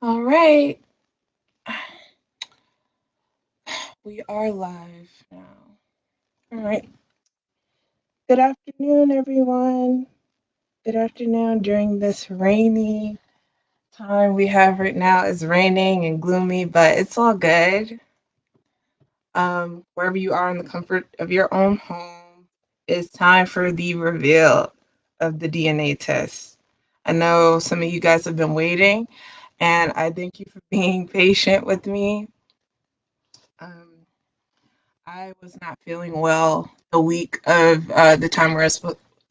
All right, we are live now. All right. Good afternoon, everyone. Good afternoon during this rainy time we have right now. It's raining and gloomy, but it's all good. Wherever you are in the comfort of your own home, it's time for the reveal of the DNA test. I know some of you guys have been waiting, and I thank you for being patient with me. Um, I was not feeling well the week of the time where I was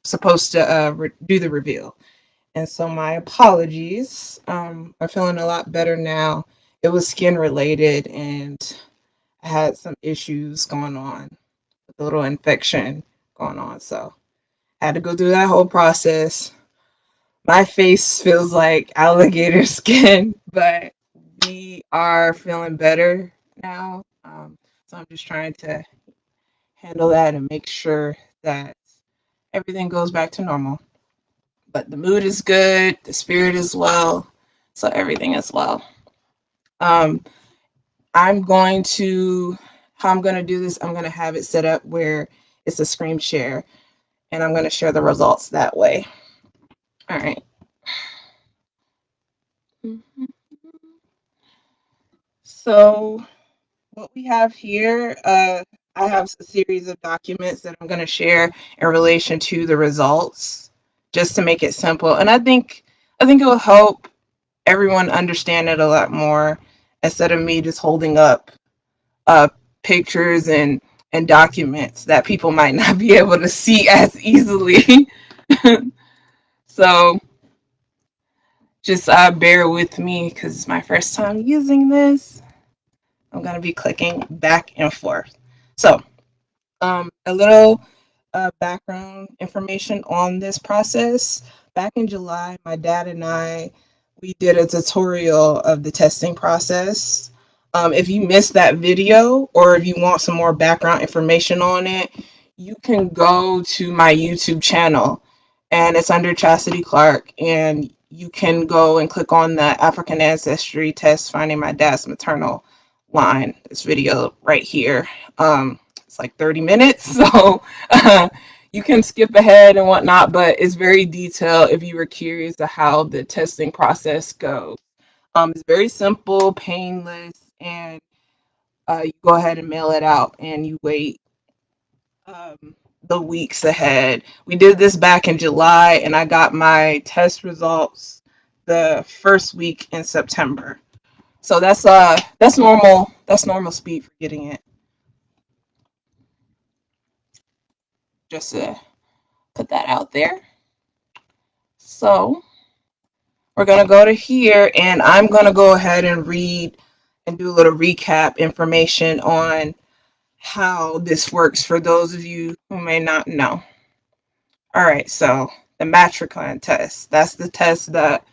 supposed to do the reveal. And so my apologies. I'm feeling a lot better now. It was skin related and I had some issues going on, a little infection going on. So I had to go through that whole process. My face feels like alligator skin, but we are feeling better now. So I'm just trying to handle that and make sure that everything goes back to normal. But the mood is good, the spirit is well, so everything is well. Um, I'm going to, how I'm going to do this, I'm going to have it set up where it's a screen share, and I'm going to share the results that way. All right. So what we have here, I have a series of documents that I'm going to share in relation to the results, just to make it simple. And I think it will help everyone understand it a lot more instead of me just holding up uh, pictures and documents that people might not be able to see as easily. So just bear with me because it's my first time using this. I'm going to be clicking back and forth. So a little background information on this process. Back in July, my dad and we did a tutorial of the testing process. If you missed that video or if you want some more background information on it, you can go to my YouTube channel and it's under Chastity Clark, and you can go and click on the African Ancestry test finding my dad's maternal line. This video right here. It's like 30 minutes, so you can skip ahead and whatnot, but it's very detailed if you were curious to how the testing process goes. It's very simple, painless, and you go ahead and mail it out and you wait the weeks ahead. We did this back in July, and I got my test results the first week in September. So that's normal. That's normal speed for getting it. Just to put that out there. So we're gonna go to here, and I'm gonna go ahead and read and do a little recap information on how this works for those of you who may not know. All right, so the matricline test. That's the test that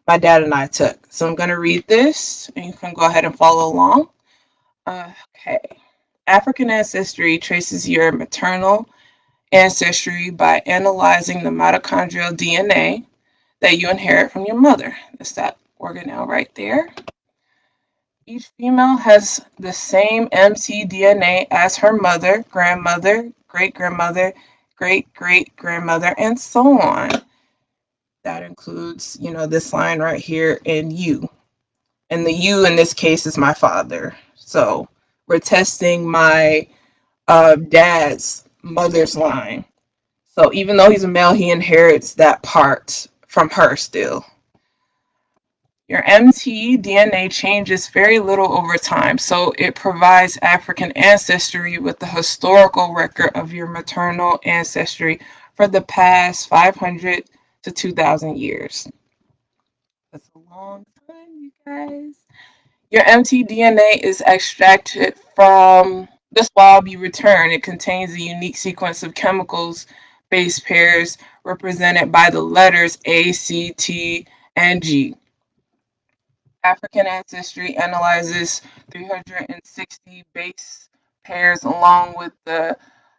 my dad and I took. So I'm gonna read this, and you can go ahead and follow along. Okay. African ancestry traces your maternal ancestry by analyzing the mitochondrial DNA that you inherit from your mother. That's that organelle right there. Each female has the same mtDNA as her mother, grandmother, great grandmother, great great grandmother, and so on. That includes, this line right here and you. And the you in this case is my father. So we're testing my dad's mother's line. So even though he's a male, he inherits that part from her still. Your mtDNA changes very little over time, so it provides African ancestry with the historical record of your maternal ancestry for the past 500 to 2,000 years. That's a long time, you guys. Your mtDNA is extracted from the swab you return. It contains a unique sequence of chemicals base pairs represented by the letters A, C, T, and G. African Ancestry analyzes 360 base pairs along with the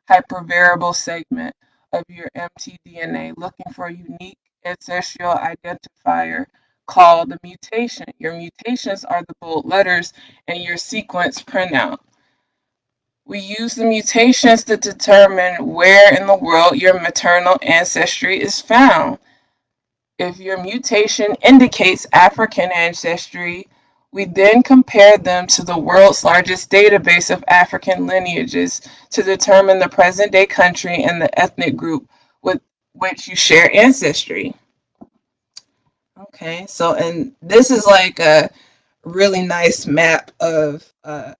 hypervariable segment of your mtDNA, looking for a unique ancestral identifier called the mutation. Your mutations are the bold letters in your sequence printout. We use the mutations to determine where in the world your maternal ancestry is found. If your mutation indicates African ancestry, we then compare them to the world's largest database of African lineages to determine the present day country and the ethnic group with which you share ancestry. Okay, so and this is like a really nice map of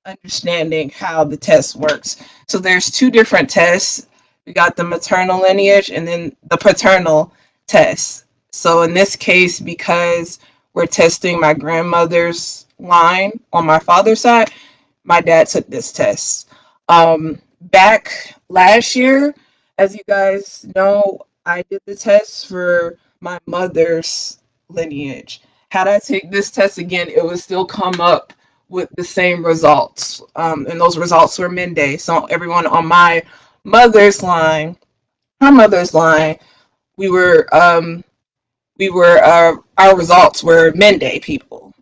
understanding how the test works. So there's two different tests. We got the maternal lineage and then the paternal test. So in this case, because we're testing my grandmother's line on my father's side, my dad took this test. Back last year, as you guys know, I did the test for my mother's lineage. Had I take this test again, it would still come up with the same results. And those results were Mende. So everyone on my mother's line, her mother's line, we were our results were Mende people.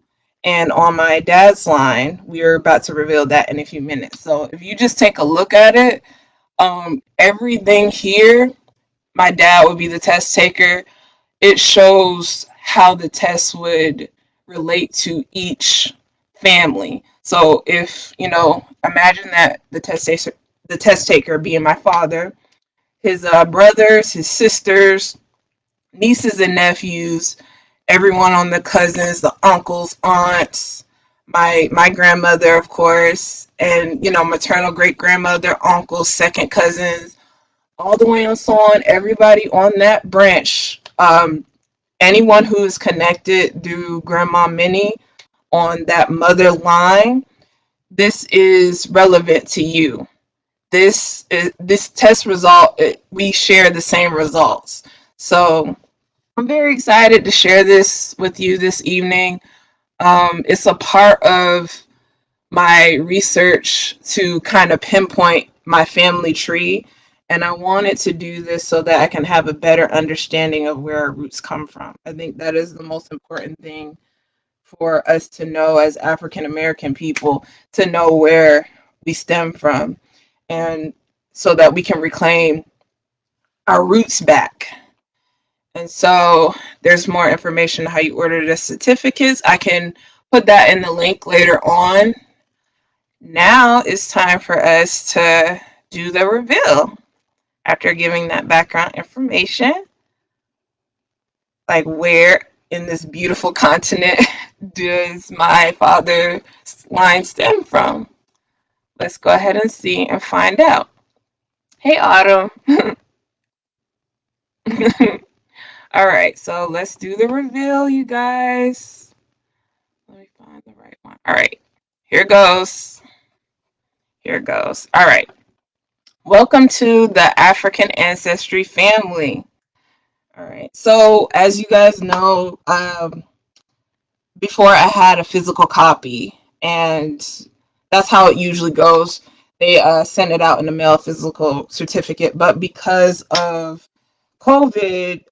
And on my dad's line, we are about to reveal that in a few minutes. So if you just take a look at it, everything here, my dad would be the test taker. It shows how the test would relate to each family. So if, imagine that the test taker being my father, his brothers, his sisters, nieces and nephews, everyone on the cousins, the uncles, aunts, my grandmother, of course, and maternal great grandmother, uncles, second cousins, all the way on so on, everybody on that branch, anyone who is connected through Grandma Minnie on that mother line, this is relevant to you. This test result, we share the same results. So I'm very excited to share this with you this evening. It's a part of my research to kind of pinpoint my family tree. And I wanted to do this so that I can have a better understanding of where our roots come from. I think that is the most important thing for us to know as African American people, to know where we stem from, and so that we can reclaim our roots back. And so there's more information on how you order the certificates. I can put that in the link later on. Now it's time for us to do the reveal. After giving that background information, like where in this beautiful continent does my father's line stem from? Let's go ahead and see and find out. Hey, Autumn. All right, so let's do the reveal, you guys. Let me find the right one. All right, here goes. Here goes. All right. Welcome to the African Ancestry family. All right. So, as you guys know, before I had a physical copy, and that's how it usually goes. They send it out in the mail, physical certificate. But because of COVID,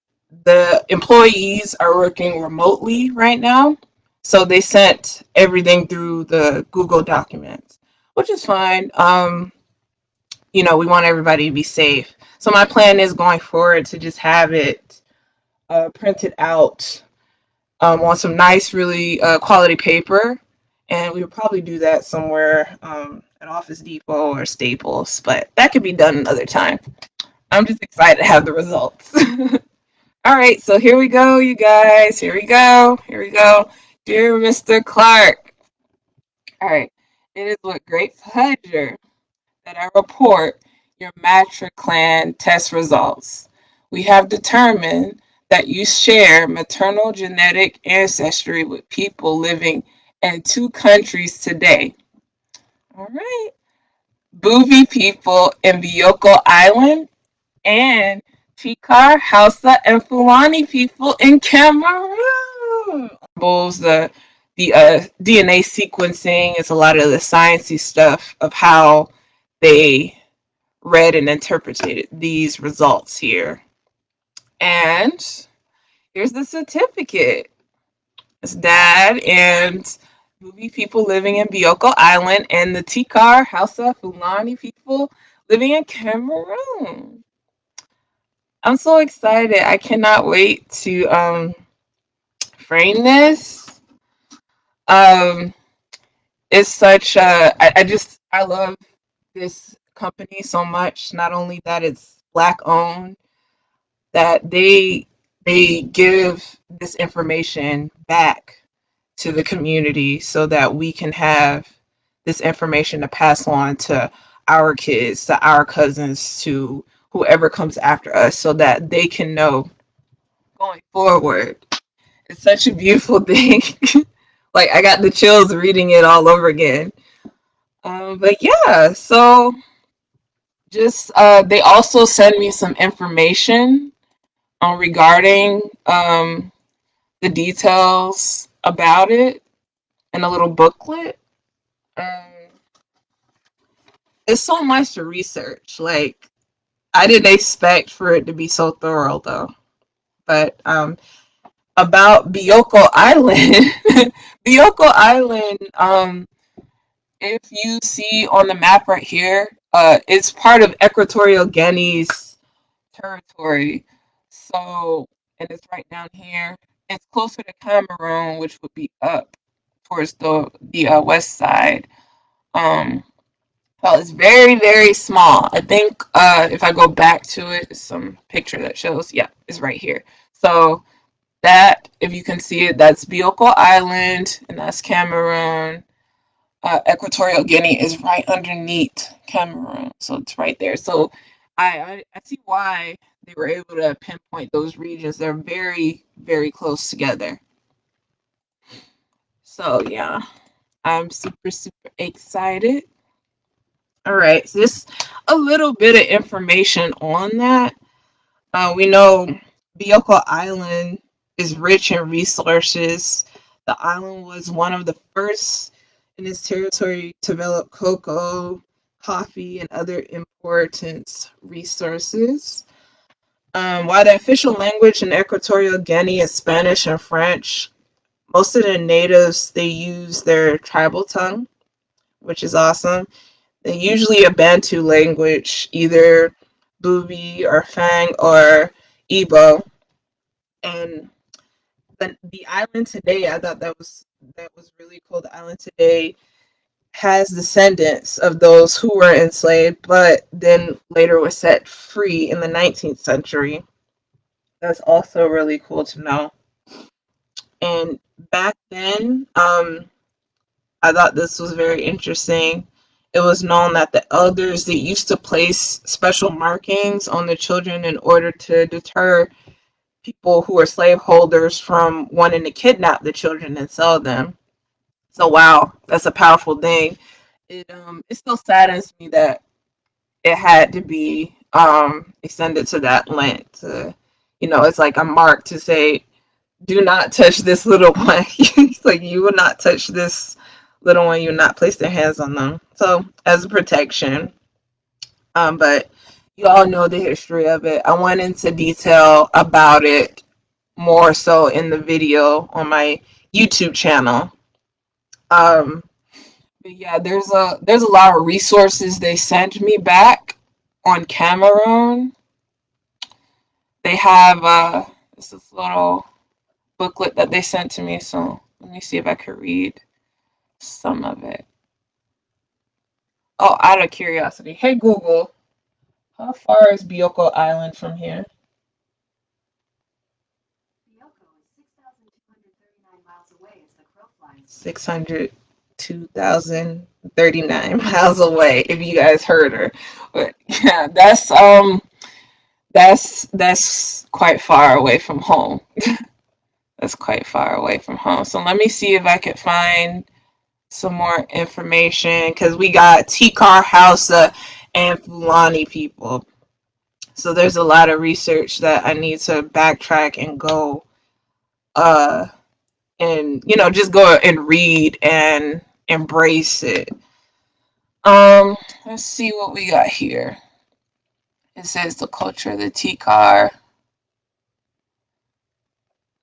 the employees are working remotely right now. So they sent everything through the Google Documents, which is fine. We want everybody to be safe. So my plan is going forward to just have it printed out on some nice, really quality paper. And we would probably do that somewhere at Office Depot or Staples, but that could be done another time. I'm just excited to have the results. All right, so here we go, you guys. Here we go. Here we go. Dear Mr. Clark. All right. It is with great pleasure that I report your matriclan test results. We have determined that you share maternal genetic ancestry with people living in two countries today. All right. Buvi people in Bioko Island and Tikar, Hausa, and Fulani people in Cameroon. Both the DNA sequencing is a lot of the sciencey stuff of how they read and interpreted these results here. And here's the certificate. It's dad and Bubi people living in Bioko Island and the Tikar Hausa Fulani people living in Cameroon. I'm so excited. I cannot wait to frame this. Um, it's such I love this company so much. Not only that it's black owned, that they give this information back to the community so that we can have this information to pass on to our kids, to our cousins, to whoever comes after us so that they can know going forward. It's such a beautiful thing. Like I got the chills reading it all over again. But yeah, so just they also send me some information regarding the details about it in a little booklet. Um, it's so much to research. Like I didn't expect for it to be so thorough though. But about Bioko Island, Bioko Island. If you see on the map right here, it's part of Equatorial Guinea's territory. So, and it's right down here. It's closer to Cameroon, which would be up towards the west side. Um, well, it's very small. I think if I go back to it, some picture that shows. Yeah, it's right here. So that, if you can see it, that's Bioko Island, and that's Cameroon. Equatorial Guinea is right underneath Cameroon, so it's right there. So I see why they were able to pinpoint those regions. They're very close together. So yeah, I'm super excited. All right, so just a little bit of information on that. We know Bioko Island is rich in resources. The island was one of the first in its territory to develop cocoa, coffee, and other important resources. While the official language in Equatorial Guinea is Spanish and French, most of the natives they use their tribal tongue, which is awesome. They're usually a Bantu language, either Bubi or Fang or Igbo. And the island today, I thought that was really cool. The island today has descendants of those who were enslaved, but then later were set free in the 19th century. That's also really cool to know. And back then, I thought this was very interesting. It was known that the elders they used to place special markings on the children in order to deter people who were slaveholders from wanting to kidnap the children and sell them. So wow, that's a powerful thing. It still saddens me that it had to be extended to that length. It's like a mark to say, do not touch this little one. It's like you will not touch this little one. You will not place their hands on them. So as a protection. But you all know the history of it. I went into detail about it more so in the video on my YouTube channel. Um, but yeah, there's a lot of resources they sent me back on Cameroon. They have this little booklet that they sent to me. So let me see if I could read some of it. Oh, out of curiosity, hey Google, how far is Bioko Island from here? 602,039 miles away. If you guys heard her, but yeah, that's quite far away from home. That's quite far away from home. So let me see if I could find some more information because we got Tikar Hausa and Fulani people. So there's a lot of research that I need to backtrack and go uh and just go and read and embrace it. Let's see what we got here. It says the culture of the Tikar.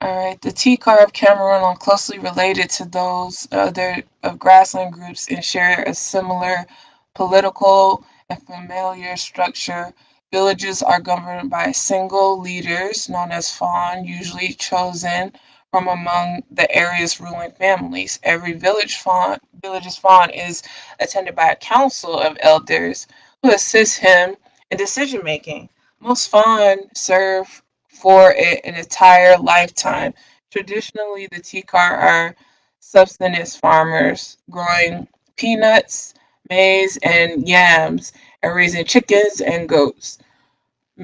All right, the Tikar of Cameroon are closely related to those other of grassland groups and share a similar political and familiar structure. Villages are governed by single leaders known as Fawn, usually chosen from among the area's ruling families. Every village's Fawn is attended by a council of elders who assist him in decision making. Most Fawn serve for an entire lifetime. Traditionally, the Tikar are subsistence farmers growing peanuts, maize, and yams, and raising chickens and goats.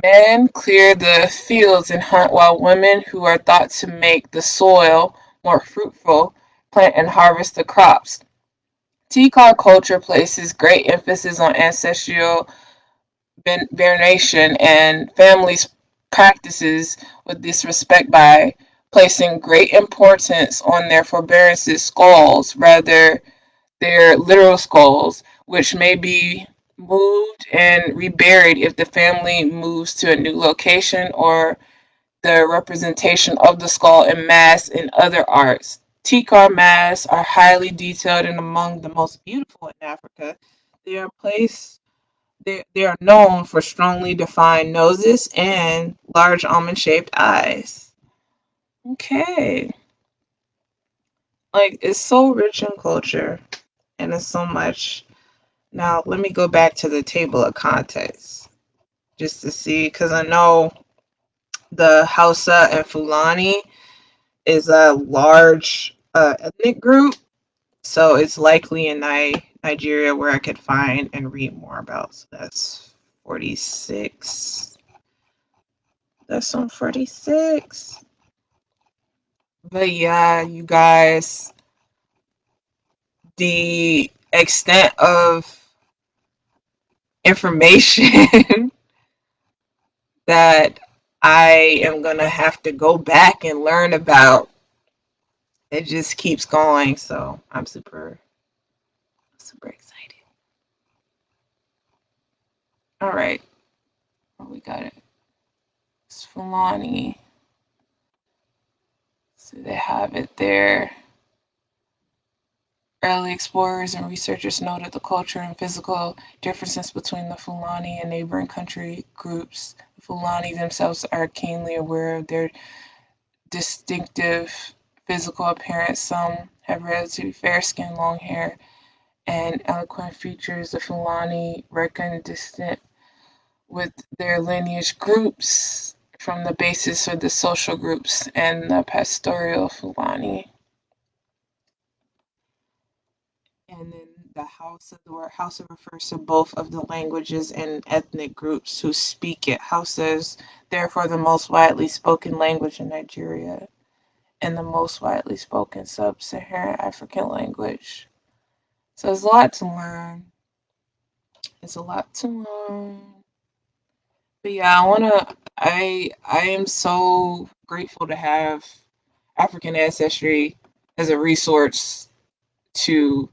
Men clear the fields and hunt, while women, who are thought to make the soil more fruitful, plant and harvest the crops. Tikar culture places great emphasis on ancestral veneration and families practices with this respect by placing great importance on their forbearances skulls rather their literal skulls, which may be moved and reburied if the family moves to a new location, or the representation of the skull in masks and other arts. Tikar masks are highly detailed and among the most beautiful in Africa. They are placed they are known for strongly defined noses and large almond shaped eyes. Okay. Like, it's so rich in culture and it's so much. Now, let me go back to the table of contents just to see, because I know the Hausa and Fulani is a large ethnic group, so it's likely in Nigeria where I could find and read more about. So that's 46. That's on 46. But yeah, you guys, the extent of information that I am going to have to go back and learn about, it just keeps going. So I'm super excited. All right. Oh, we got it. It's Fulani. So they have it there. Early explorers and researchers noted the cultural and physical differences between the Fulani and neighboring country groups. The Fulani themselves are keenly aware of their distinctive physical appearance. Some have relatively fair skin, long hair, and eloquent features. The Fulani reckon distant with their lineage groups from the basis of the social groups and the pastoral Fulani. And then the Hausa, the word Hausa refers to both of the languages and ethnic groups who speak it. Hausa is therefore the most widely spoken language in Nigeria and the most widely spoken sub-Saharan African language. So there's a lot to learn. There's a lot to learn. But yeah, I am so grateful to have African Ancestry as a resource to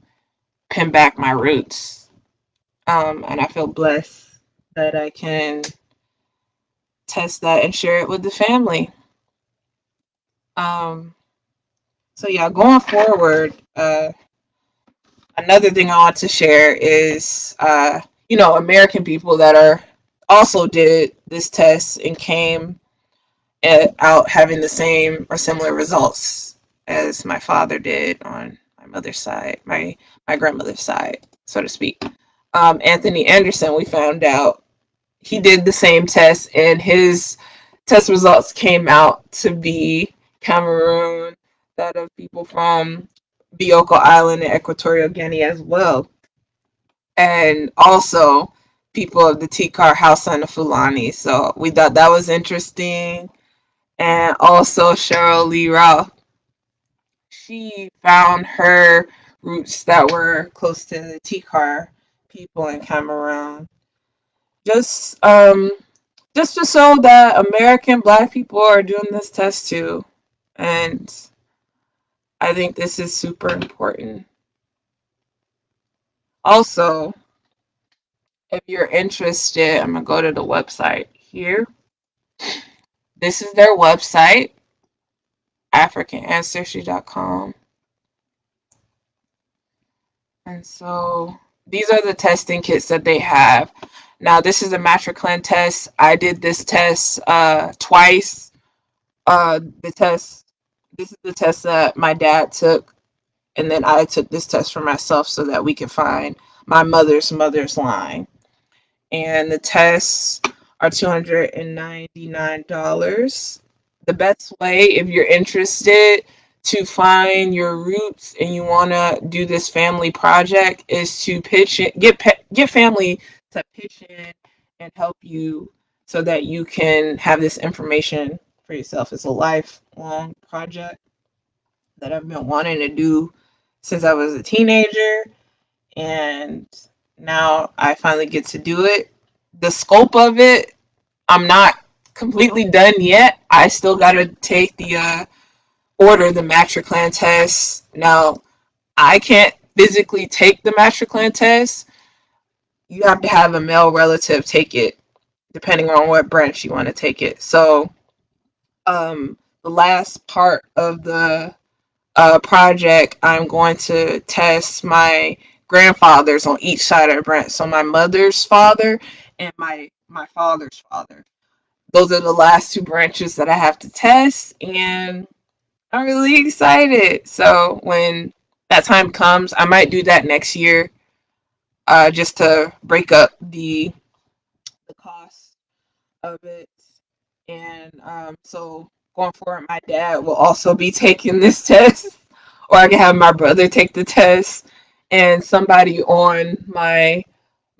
pin back my roots. And I feel blessed that I can test that and share it with the family. Um, so yeah, going forward, another thing I want to share is, American people that are also did this test and came out having the same or similar results as my father did on my mother's side, my grandmother's side, so to speak. Anthony Anderson, we found out he did the same test, and his test results came out to be Cameroon, that of people from Bioko Island and Equatorial Guinea as well, and also people of the Tikar House and the Fulani. So we thought that was interesting. And also Cheryl Lee Ralph, she found her roots that were close to the Tikar people in Cameroon. Just um just to show that American Black people are doing this test too. And I think this is super important. Also, if you're interested, I'm going to go to the website here. This is their website. AfricanAncestry.com. And so these are the testing kits that they have. Now, this is a Matriclan test. I did this test twice. The test, this is the test that my dad took, and then I took this test for myself so that we could find my mother's line. And the tests are $299. The best way, if you're interested to find your roots and you want to do this family project, is to pitch it, get family to pitch in and help you so that you can have this information for yourself. It's a lifelong project that I've been wanting to do since I was a teenager, and now I finally get to do it. The scope of it, I'm not completely done yet. I still got to take order the Matriclan test. Now, I can't physically take the Matriclan test. You have to have a male relative take it, depending on what branch you want to take it. So, the last part of the project, I'm going to test my grandfathers on each side of the branch. So my mother's father and my father's father. Those are the last two branches that I have to test, and I'm really excited. So when that time comes, I might do that next year, just to break up the cost of it. And so going forward, my dad will also be taking this test, or I can have my brother take the test, and somebody on my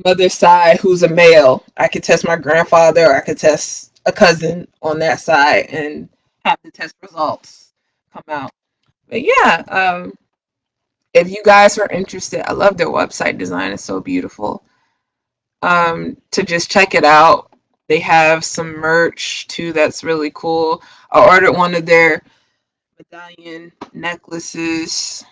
mother's side who's a male. I could test my grandfather, or I could test a cousin on that side and have the test results come out. But yeah, if you guys are interested, I love their website design. It's so beautiful. To just check it out. They have some merch too that's really cool. I ordered one of their medallion necklaces,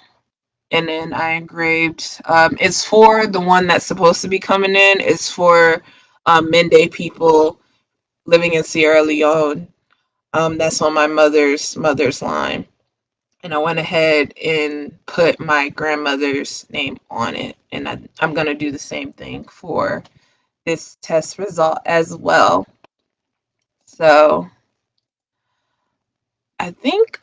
and then I engraved. It's for the one that's supposed to be coming in. It's for Mende people living in Sierra Leone. That's on my mother's line, and I went ahead and put my grandmother's name on it, and I'm gonna do the same thing for this test result as well. So I think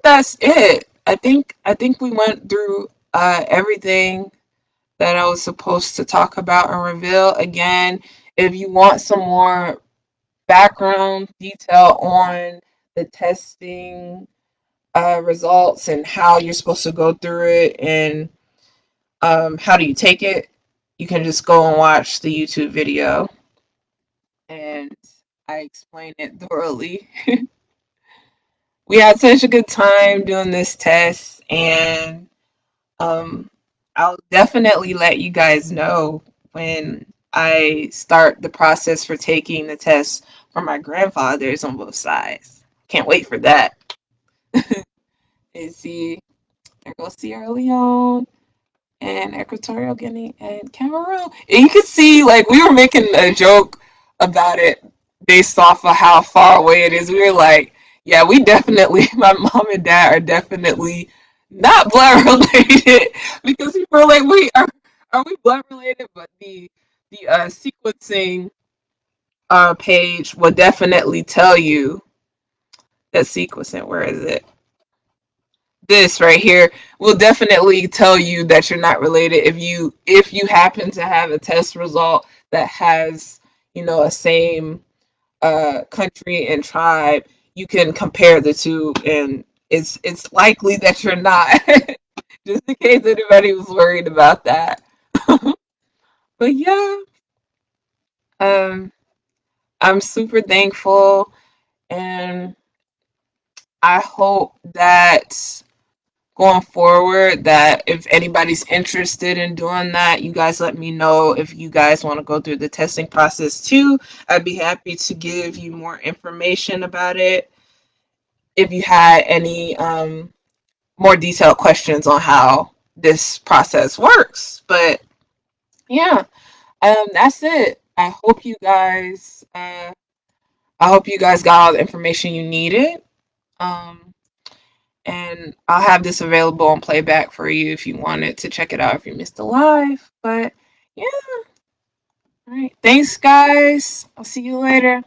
that's it. I think we went through everything that I was supposed to talk about and reveal. Again, if you want some more background detail on the testing results and how you're supposed to go through it, and how do you take it, you can just go and watch the YouTube video, and I explain it thoroughly. We had such a good time doing this test, and um, I'll definitely let you guys know when I start the process for taking the test for my grandfathers on both sides. Can't wait for that. And see, there goes Sierra Leone and Equatorial Guinea and Cameroon. And you can see, like, we were making a joke about it based off of how far away it is. We were like, yeah, we definitely, my mom and dad are definitely not blood related, because people are like, wait, are we blood related? But the sequencing page will definitely tell you that sequencing. Where is it? This right here will definitely tell you that you're not related if you happen to have a test result that has, a same country and tribe. You can compare the two, and it's likely that you're not. Just in case anybody was worried about that. But yeah, um I'm super thankful, and I hope that going forward, that if anybody's interested in doing that, you guys let me know. If you guys want to go through the testing process too, I'd be happy to give you more information about it if you had any more detailed questions on how this process works. But yeah, that's it. I hope you guys got all the information you needed. um And I'll have this available on playback for you if you wanted to check it out if you missed the live. But yeah, all right. Thanks, guys. I'll see you later.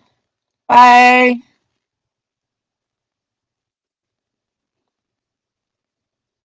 Bye.